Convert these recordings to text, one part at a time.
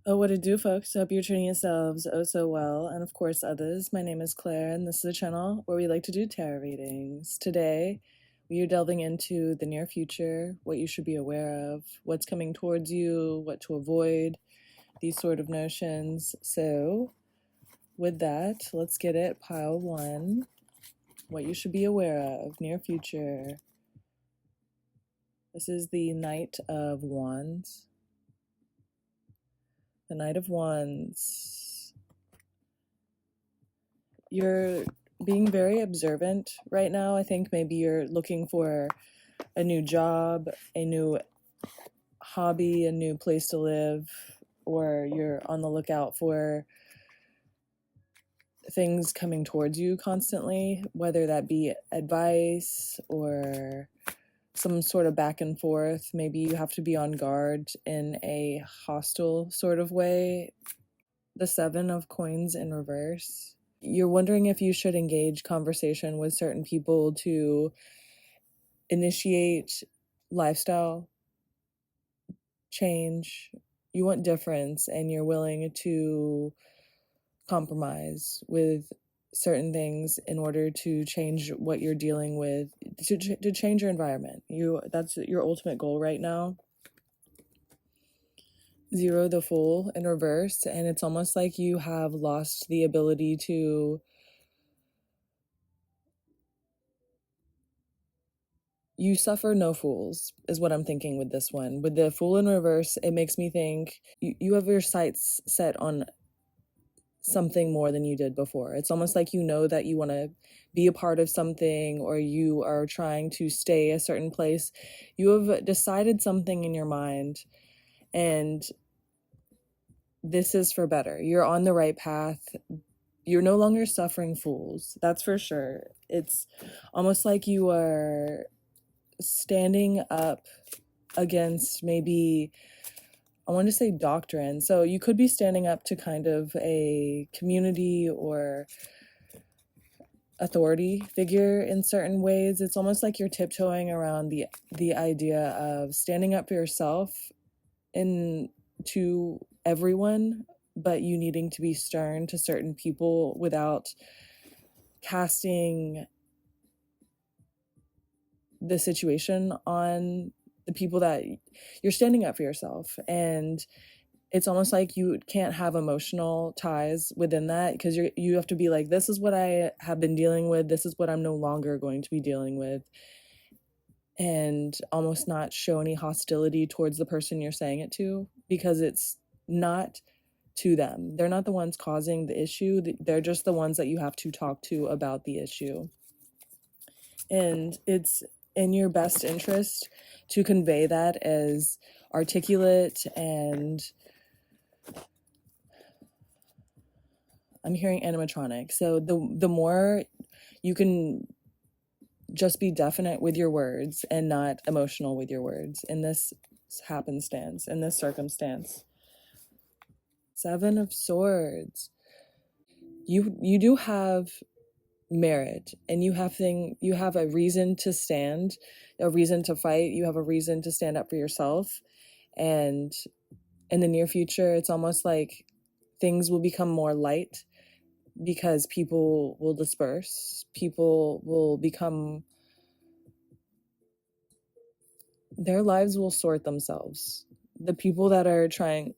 Oh, what it do, folks? Hope you're treating yourselves oh so well, and of course others. My name is Claire, and this is a channel where we like to do tarot readings. Today, we are delving into the near future, what you should be aware of, what's coming towards you, what to avoid, these sort of notions. So, with that, let's get it. Pile one, what you should be aware of, near future. This is the Knight of Wands. The Knight of Wands. You're being very observant right now. I think maybe you're looking for a new job, a new hobby, a new place to live, or you're on the lookout for things coming towards you constantly, whether that be advice or some sort of back and forth. Maybe you have to be on guard in a hostile sort of way. The Seven of Coins in reverse. You're wondering if you should engage conversation with certain people to initiate lifestyle change. You want difference, and you're willing to compromise with certain things in order to change what you're dealing with, to change your environment. That's your ultimate goal right now. Zero, the Fool in reverse, and it's almost like you have lost the ability to you suffer no fools, is what I'm thinking with this one. With the Fool in reverse, it makes me think you have your sights set on something more than you did before. It's almost like you know that you want to be a part of something, or you are trying to stay a certain place. You have decided something in your mind, and this is for better. You're on the right path. You're no longer suffering fools. That's for sure. It's almost like you are standing up against maybe, I want to say, doctrine. So you could be standing up to kind of a community or authority figure in certain ways. It's almost like you're tiptoeing around the idea of standing up for yourself and to everyone, but you needing to be stern to certain people without casting the situation on the people that you're standing up for yourself. And it's almost like you can't have emotional ties within that, because you have to be like, this is what I have been dealing with, this is what I'm no longer going to be dealing with, and almost not show any hostility towards the person you're saying it to, because it's not to them. They're not the ones causing the issue. They're just the ones that you have to talk to about the issue. And it's in your best interest to convey that as articulate, and I'm hearing animatronic. So the more you can just be definite with your words and not emotional with your words in this happenstance, in this circumstance. Seven of Swords. You do have merit, and you have a reason to stand, a reason to fight, you have a reason to stand up for yourself. And in the near future, it's almost like things will become more light, because people will disperse, people will become, their lives will sort themselves. The people that are trying,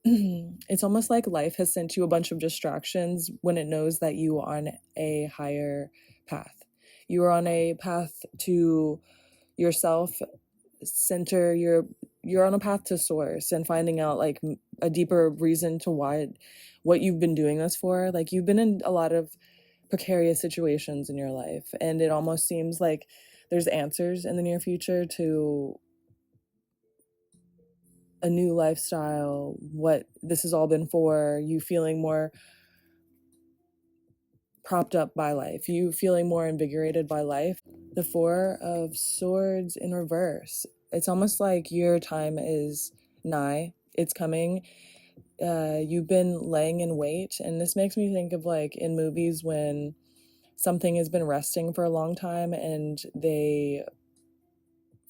it's almost like life has sent you a bunch of distractions when it knows that you are on a higher path. You are on a path to yourself center, you're on a path to source and finding out like a deeper reason to what you've been doing this for. Like, you've been in a lot of precarious situations in your life, and it almost seems like there's answers in the near future to a new lifestyle, what this has all been for, you feeling more propped up by life, you feeling more invigorated by life. The Four of Swords in reverse. It's almost like your time is nigh. It's coming. You've been laying in wait, and this makes me think of like in movies when something has been resting for a long time and they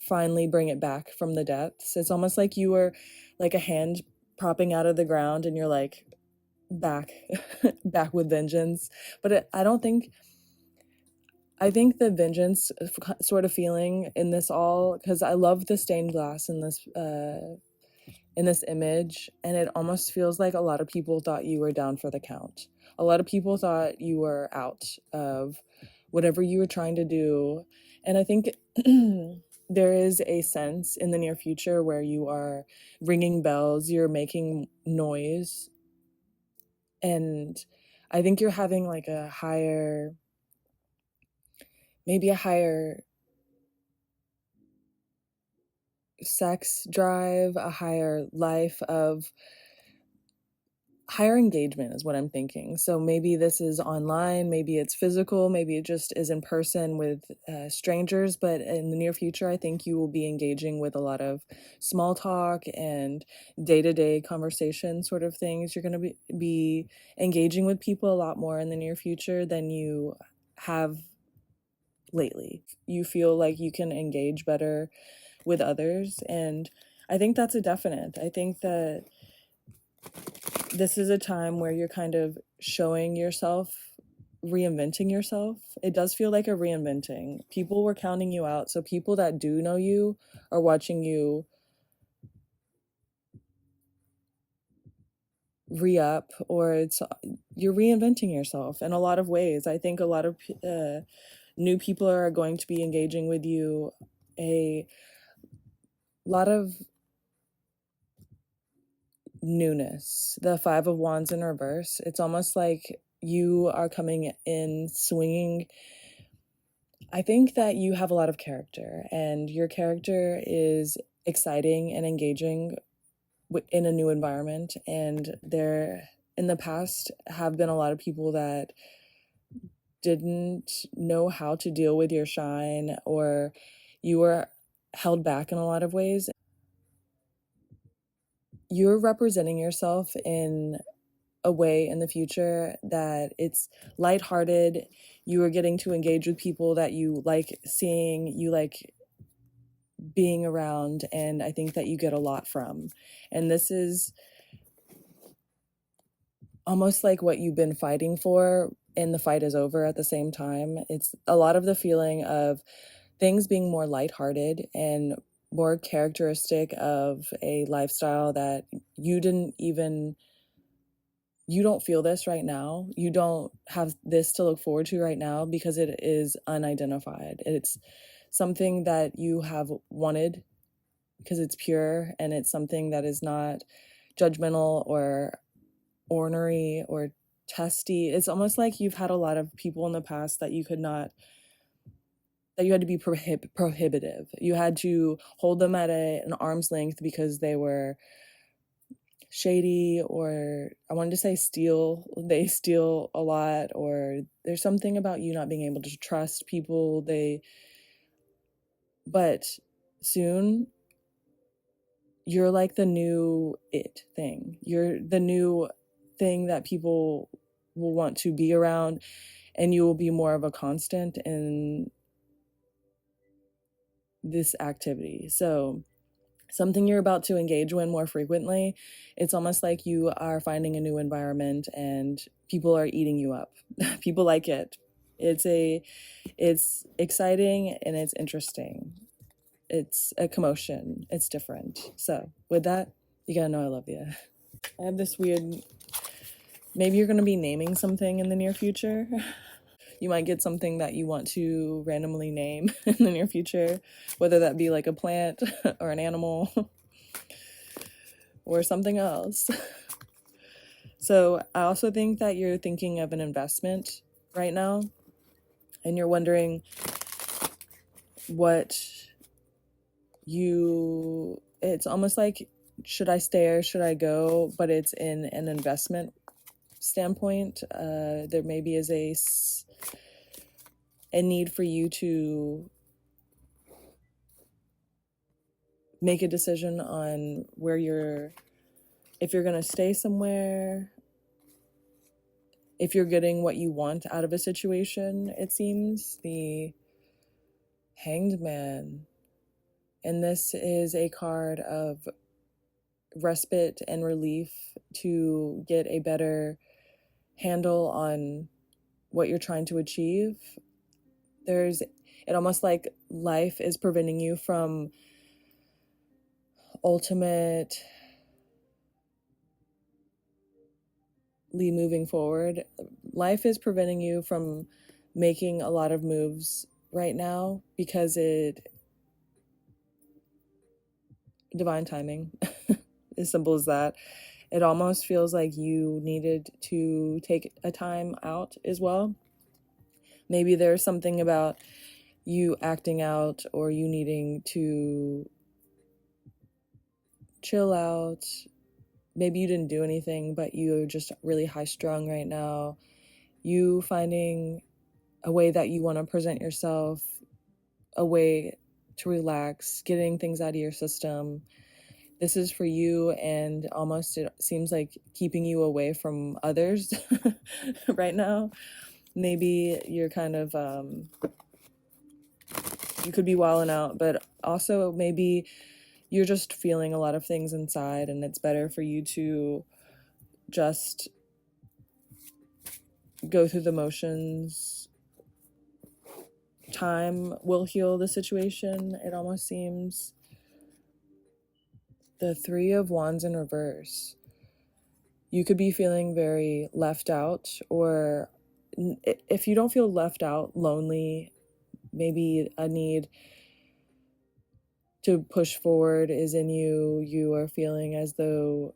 finally bring it back from the depths. It's almost like you were like a hand propping out of the ground and you're like back back with vengeance. But I think the vengeance sort of feeling in this all, because I love the stained glass in this image, and it almost feels like a lot of people thought you were down for the count. A lot of people thought you were out of whatever you were trying to do. And I think there is a sense in the near future where you are ringing bells, you're making noise. And I think you're having like maybe a higher sex drive, a higher life of higher engagement is what I'm thinking. So maybe this is online, maybe it's physical, maybe it just is in person with strangers. But in the near future, I think you will be engaging with a lot of small talk and day-to-day conversation sort of things. You're going to be engaging with people a lot more in the near future than you have lately. You feel like you can engage better with others, and I think that's a definite. I think that this is a time where you're kind of showing yourself, reinventing yourself. It does feel like a reinventing. People were counting you out, so people that do know you are watching you re-up, or you're reinventing yourself in a lot of ways. I think a lot of new people are going to be engaging with you. A lot of newness. The Five of Wands in reverse. It's almost like you are coming in swinging. I think that you have a lot of character, and your character is exciting and engaging in a new environment. And there, in the past, have been a lot of people that didn't know how to deal with your shine, or you were held back in a lot of ways. You're representing yourself in a way in the future that it's lighthearted. You are getting to engage with people that you like seeing, you like being around, and I think that you get a lot from. And this is almost like what you've been fighting for, and the fight is over at the same time. It's a lot of the feeling of things being more lighthearted and more characteristic of a lifestyle that you don't feel this right now. You don't have this to look forward to right now because it is unidentified. It's something that you have wanted because it's pure, and it's something that is not judgmental or ornery or testy. It's almost like you've had a lot of people in the past that you had to be prohibitive. You had to hold them at an arm's length because they were shady, or I wanted to say they steal a lot, or there's something about you not being able to trust people. But soon you're like the new it thing. You're the new thing that people will want to be around, and you will be more of a constant in this activity. So something you're about to engage in more frequently, it's almost like you are finding a new environment and people are eating you up. People like it. It's exciting and it's interesting. It's a commotion. It's different. So with that, you gotta know I love you. I have this weird, maybe you're gonna be naming something in the near future. You might get something that you want to randomly name in the near future, whether that be like a plant or an animal or something else. So I also think that you're thinking of an investment right now, and you're wondering it's almost like, should I stay or should I go? But it's in an investment standpoint. There maybe is a need for you to make a decision on if you're going to stay somewhere, if you're getting what you want out of a situation. It seems the Hanged Man, and this is a card of respite and relief to get a better handle on what you're trying to achieve. It almost like life is preventing you from ultimately moving forward. Life is preventing you from making a lot of moves right now because divine timing, as simple as that. It almost feels like you needed to take a time out as well. Maybe there's something about you acting out or you needing to chill out. Maybe you didn't do anything, but you're just really high strung right now. You finding a way that you want to present yourself, a way to relax, getting things out of your system. This is for you, and almost it seems like keeping you away from others right now. Maybe you're kind of, you could be wilding out, but also maybe you're just feeling a lot of things inside, and it's better for you to just go through the motions. Time will heal the situation, it almost seems. The Three of Wands in reverse. You could be feeling very left out, or if you don't feel left out, lonely, maybe a need to push forward is in you. You are feeling as though,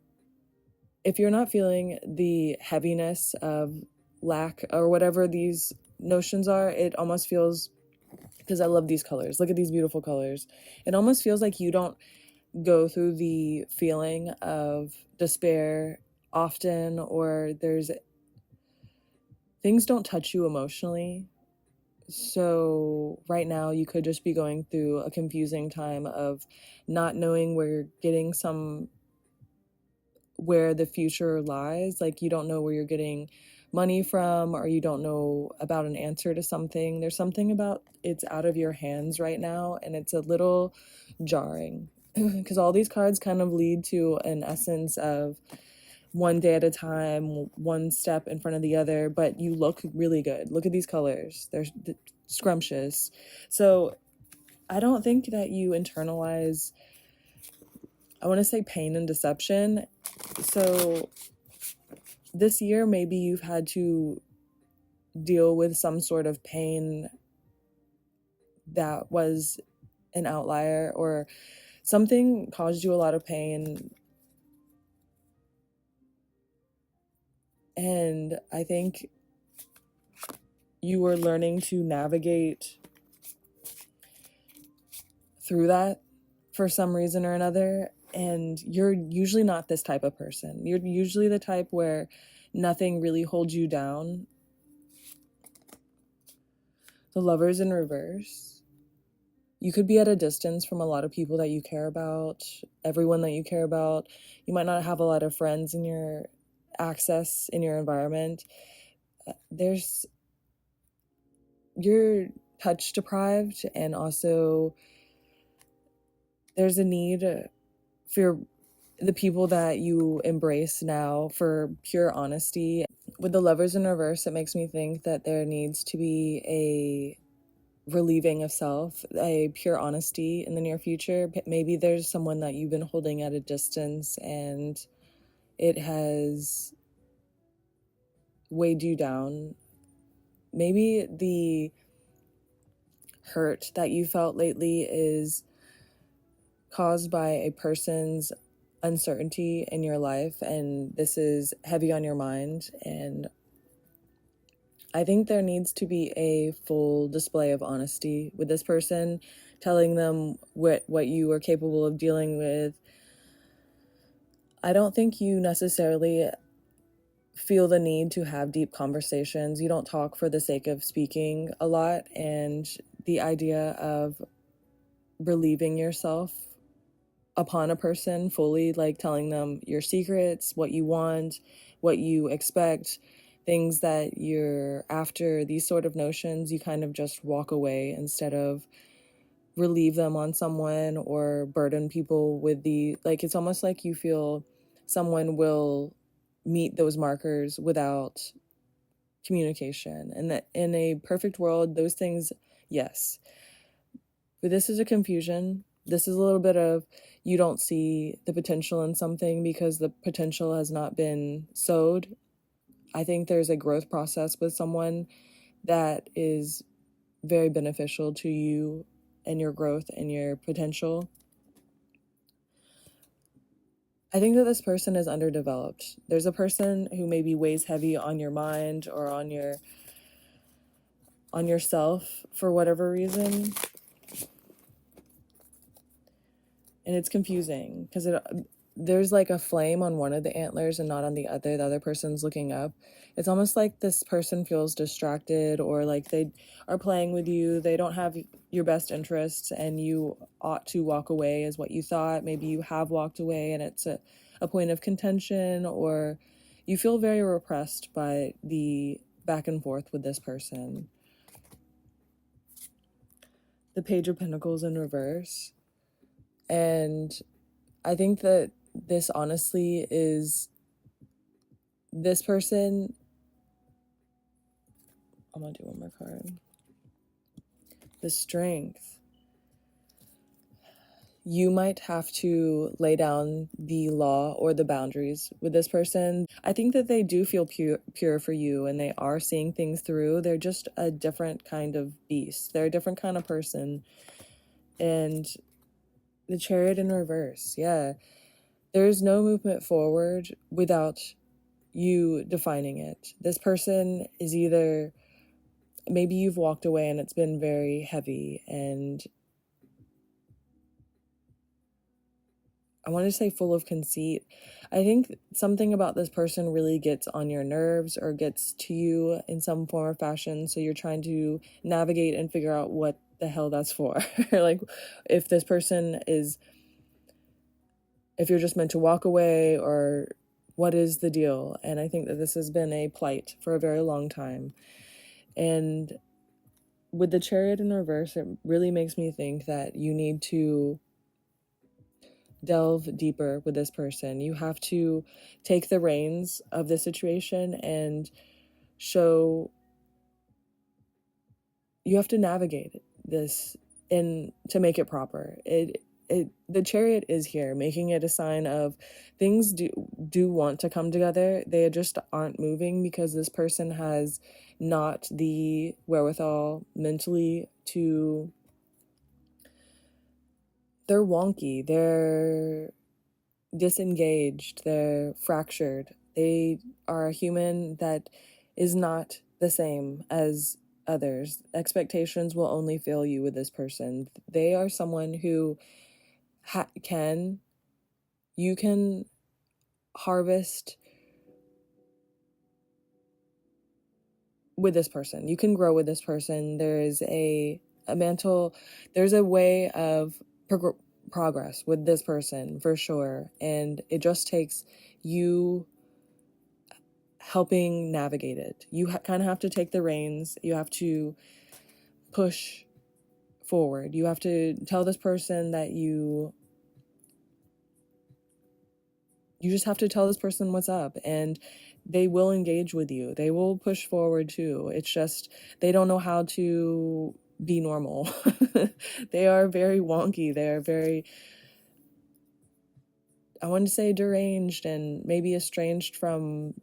if you're not feeling the heaviness of lack or whatever these notions are, it almost feels, because I love these colors, look at these beautiful colors, it almost feels like you don't go through the feeling of despair often, or things don't touch you emotionally. So right now you could just be going through a confusing time of not knowing where the future lies. Like, you don't know where you're getting money from, or you don't know about an answer to something. There's something about it's out of your hands right now, and it's a little jarring because all these cards kind of lead to an essence of one day at a time, one step in front of the other, but you look really good. Look at these colors. They're scrumptious. So I don't think that you internalize, I want to say, pain and deception. So this year, maybe you've had to deal with some sort of pain that was an outlier, or something caused you a lot of pain. And I think you were learning to navigate through that for some reason or another. And you're usually not this type of person. You're usually the type where nothing really holds you down. The Lovers in reverse. You could be at a distance from a lot of people that you care about, everyone that you care about. You might not have a lot of friends in your access in your environment. You're touch deprived, and also there's a need for the people that you embrace now for pure honesty. With the Lovers in reverse, it makes me think that there needs to be a relieving of self, a pure honesty in the near future. Maybe there's someone that you've been holding at a distance and it has weighed you down. Maybe the hurt that you felt lately is caused by a person's uncertainty in your life, and this is heavy on your mind. And I think there needs to be a full display of honesty with this person, telling them what you are capable of dealing with. I don't think you necessarily feel the need to have deep conversations. You don't talk for the sake of speaking a lot, and the idea of relieving yourself upon a person fully, like telling them your secrets, what you want, what you expect, things that you're after, these sort of notions, you kind of just walk away instead of relieve them on someone or burden people with like, it's almost like you feel someone will meet those markers without communication, and that in a perfect world, those things, yes. But this is a confusion. This is a little bit of, you don't see the potential in something because the potential has not been sowed. I think there's a growth process with someone that is very beneficial to you and your growth and your potential. I think that this person is underdeveloped. There's a person who maybe weighs heavy on your mind or on yourself for whatever reason. And it's confusing because there's like a flame on one of the antlers and not on the other. The other person's looking up. It's almost like this person feels distracted, or like they are playing with you. They don't have your best interests, and you ought to walk away is what you thought. Maybe you have walked away and it's a point of contention, or you feel very repressed by the back and forth with this person. The Page of Pentacles in reverse. And I think that this honestly is this person. I'm gonna do one more card. The Strength. You might have to lay down the law or the boundaries with this person. I think that they do feel pure for you, and they are seeing things through. They're just a different kind of beast. They're a different kind of person. And the Chariot in reverse, yeah. There's no movement forward without you defining it. This person is either, maybe you've walked away and it's been very heavy, and I want to say full of conceit. I think something about this person really gets on your nerves or gets to you in some form or fashion. So you're trying to navigate and figure out what the hell that's for. Like, if this person is, if you're just meant to walk away, or what is the deal? And I think that this has been a plight for a very long time. And with the Chariot in reverse, it really makes me think that you need to delve deeper with this person. You have to take the reins of the situation and you have to navigate this and to make it proper. The Chariot is here, making it a sign of things do want to come together. They just aren't moving because this person has not the wherewithal mentally to. They're wonky. They're disengaged. They're fractured. They are a human that is not the same as others. Expectations will only fail you with this person. They are someone who you can harvest with this person. You can grow with this person. There is a mantle. There's a way of progress with this person for sure. And it just takes you helping navigate it. You kind of have to take the reins. You have to push forward. You have to tell this person that you just have to tell this person what's up, and they will engage with you. They will push forward too. It's just they don't know how to be normal. They are very wonky. They are very, I want to say, deranged and maybe estranged from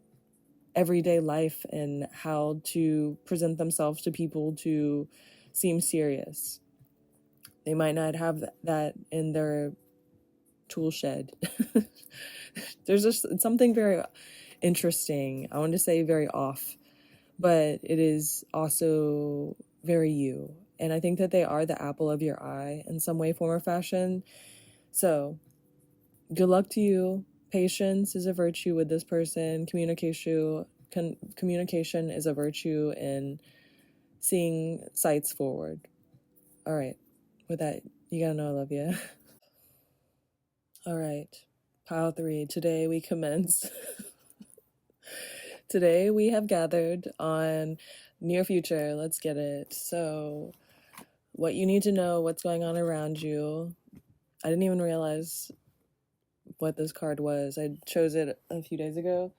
everyday life and how to present themselves to people to seem serious. They might not have that in their tool shed. There's just something very interesting. I want to say very off, but it is also very you. And I think that they are the apple of your eye in some way, form, or fashion. So good luck to you. Patience is a virtue with this person. Communication is a virtue in seeing sights forward. All right. With that, you gotta know I love you. All right. Pile 3. Today we commence. Today we have gathered on near future. Let's get it. So what you need to know, what's going on around you. I didn't even realize what this card was. I chose it a few days ago.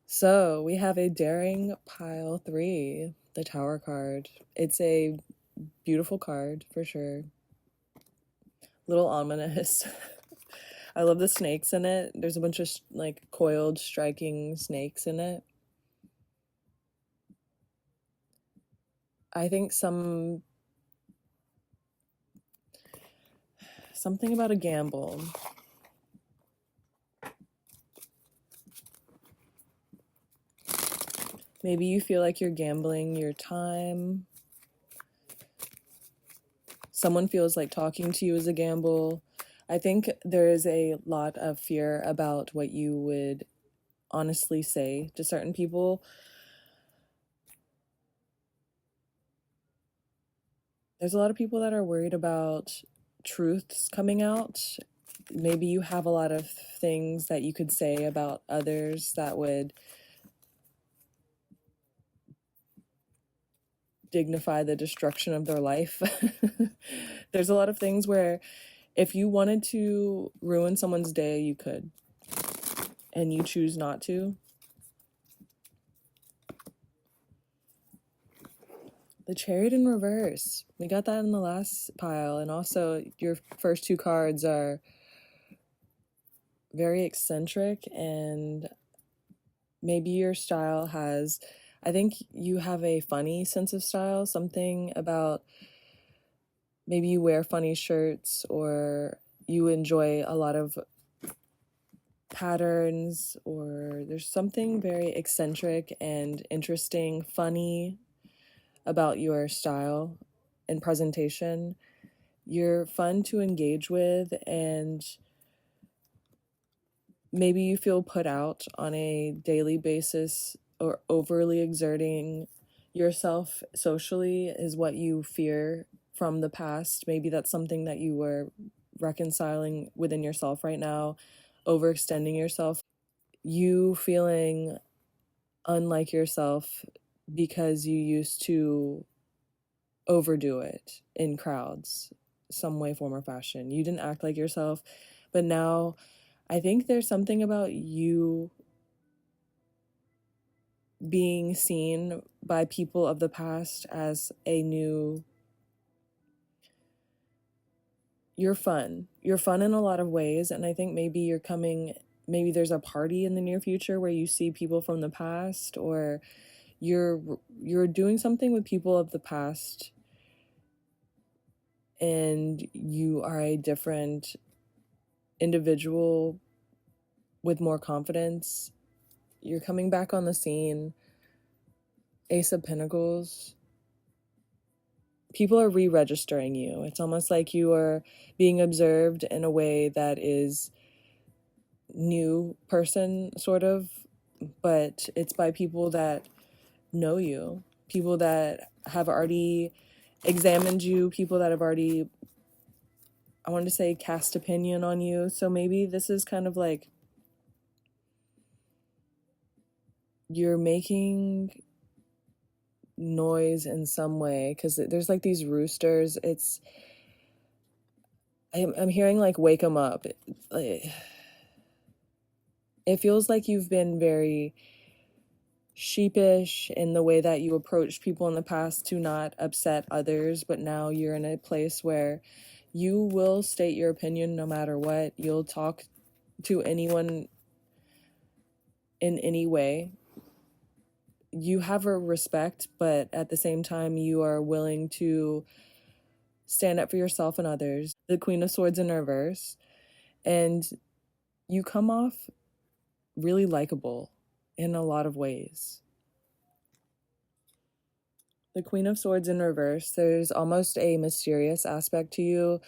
So we have a Daring Pile 3, the Tower card. It's a beautiful card for sure. Little ominous. I love the snakes in it. There's a bunch of like coiled, striking snakes in it. I think something about a gamble. Maybe you feel like you're gambling your time. Someone feels like talking to you is a gamble. I think there is a lot of fear about what you would honestly say to certain people. There's a lot of people that are worried about truths coming out. Maybe you have a lot of things that you could say about others that would dignify the destruction of their life. There's a lot of things where if you wanted to ruin someone's day, you could, and you choose not to. The Chariot in reverse. We got that in the last pile, and also your first two cards are very eccentric, and maybe your style has, I think you have a funny sense of style, something about maybe you wear funny shirts or you enjoy a lot of patterns, or there's something very eccentric and interesting, funny about your style and presentation. You're fun to engage with, and maybe you feel put out on a daily basis, or overly exerting yourself socially is what you fear from the past. Maybe that's something that you were reconciling within yourself right now, overextending yourself. You feeling unlike yourself because you used to overdo it in crowds, some way, form, or fashion. You didn't act like yourself, but now I think there's something about you being seen by people of the past as a new. You're fun. You're fun in a lot of ways, and I think maybe there's a party in the near future where you see people from the past, or you're doing something with people of the past, and you are a different individual with more confidence. You're coming back on the scene. Ace of Pentacles. People are re-registering you. It's almost like you are being observed in a way that is new person, sort of, but it's by people that know you, people that have already examined you, people that have already, I wanted to say, cast opinion on you. So maybe this is kind of like you're making noise in some way, because there's like these roosters. I'm hearing like wake 'em up. It feels like you've been very sheepish in the way that you approached people in the past to not upset others, but now you're in a place where you will state your opinion no matter what. You'll talk to anyone in any way. You have a respect, but at the same time, you are willing to stand up for yourself and others. The Queen of Swords in reverse, and you come off really likable in a lot of ways. The Queen of Swords in reverse, there's almost a mysterious aspect to you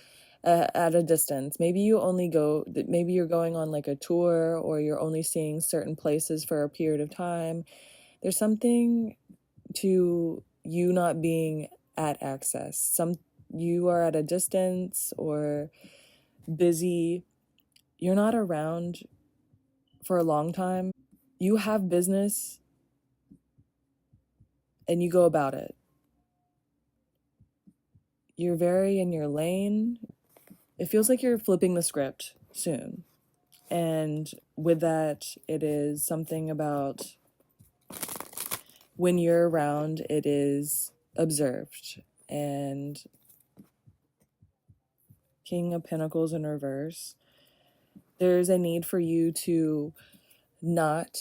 at a distance. Maybe you're going on like a tour, or you're only seeing certain places for a period of time. There's something to you not being at access. You are at a distance or busy. You're not around for a long time. You have business and you go about it. You're very in your lane. It feels like you're flipping the script soon. And with that, it is something about when you're around, it is observed. And King of Pentacles in reverse, there's a need for you to not,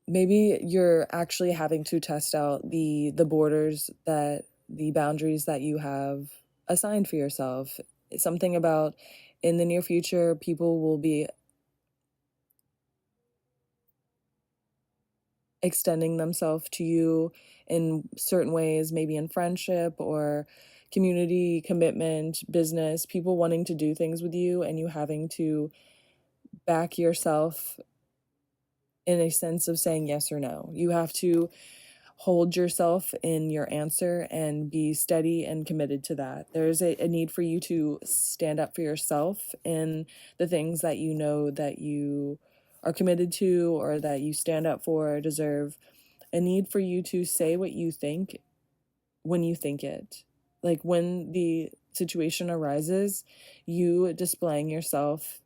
maybe you're actually having to test out the borders, that the boundaries that you have assigned for yourself. It's something about in the near future, people will be extending themselves to you in certain ways, maybe in friendship or community, commitment, business, people wanting to do things with you and you having to back yourself in a sense of saying yes or no. You have to hold yourself in your answer and be steady and committed to that. There's a need for you to stand up for yourself in the things that you know that you are committed to or that you stand up for or deserve. A need for you to say what you think when you think it. Like when the situation arises, you displaying yourself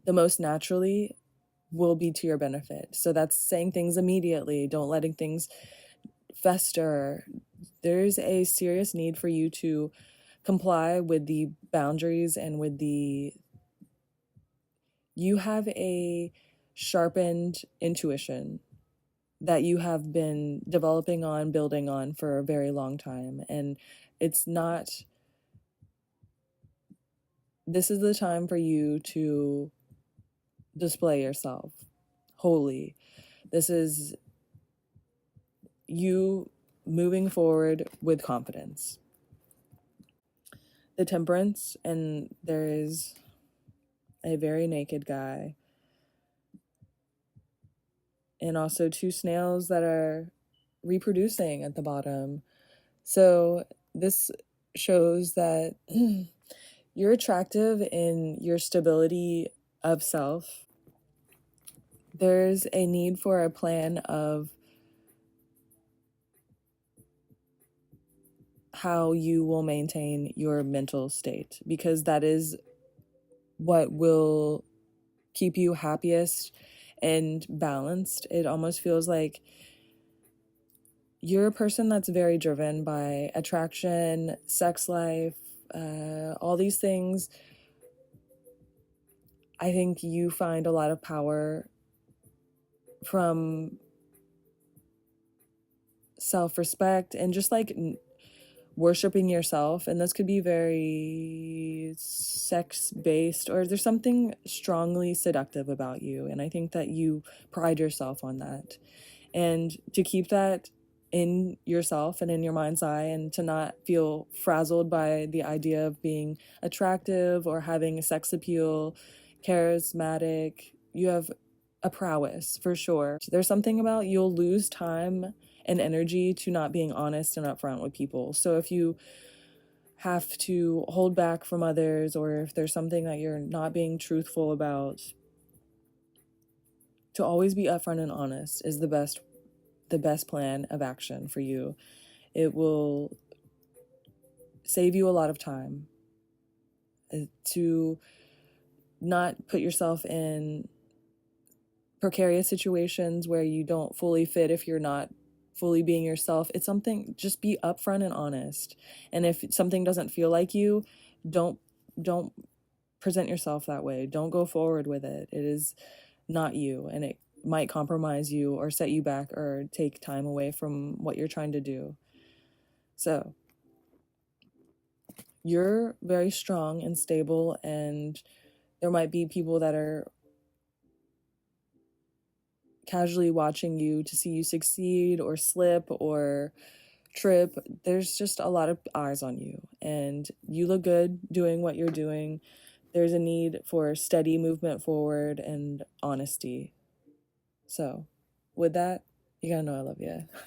the most naturally will be to your benefit. So that's saying things immediately, don't letting things fester. There's a serious need for you to comply with the boundaries and with the, you have a sharpened intuition that you have been developing on, building on for a very long time. And it's not, this is the time for you to display yourself wholly. This is you moving forward with confidence. The Temperance, and there is a very naked guy. And also 2 snails that are reproducing at the bottom. So this shows that you're attractive in your stability of self. There's a need for a plan of how you will maintain your mental state, because that is what will keep you happiest and balanced. It almost feels like you're a person that's very driven by attraction, sex life, all these things. I think you find a lot of power from self-respect and just like worshiping yourself. And this could be very sex-based, or there's something strongly seductive about you. And I think that you pride yourself on that. And to keep that in yourself and in your mind's eye, and to not feel frazzled by the idea of being attractive or having a sex appeal, charismatic, you have a prowess for sure. There's something about you'll lose time and energy to not being honest and upfront with people. So if you have to hold back from others, or if there's something that you're not being truthful about, to always be upfront and honest is the best plan of action for you. It will save you a lot of time to not put yourself in precarious situations where you don't fully fit if you're not fully being yourself. It's something, just be upfront and honest. And if something doesn't feel like you, don't present yourself that way. Don't go forward with it. It is not you, and it might compromise you or set you back or take time away from what you're trying to do. So you're very strong and stable, and there might be people that are casually watching you to see you succeed or slip or trip. There's just a lot of eyes on you, and you look good doing what you're doing. There's a need for steady movement forward and honesty. So with that, you gotta know I love you.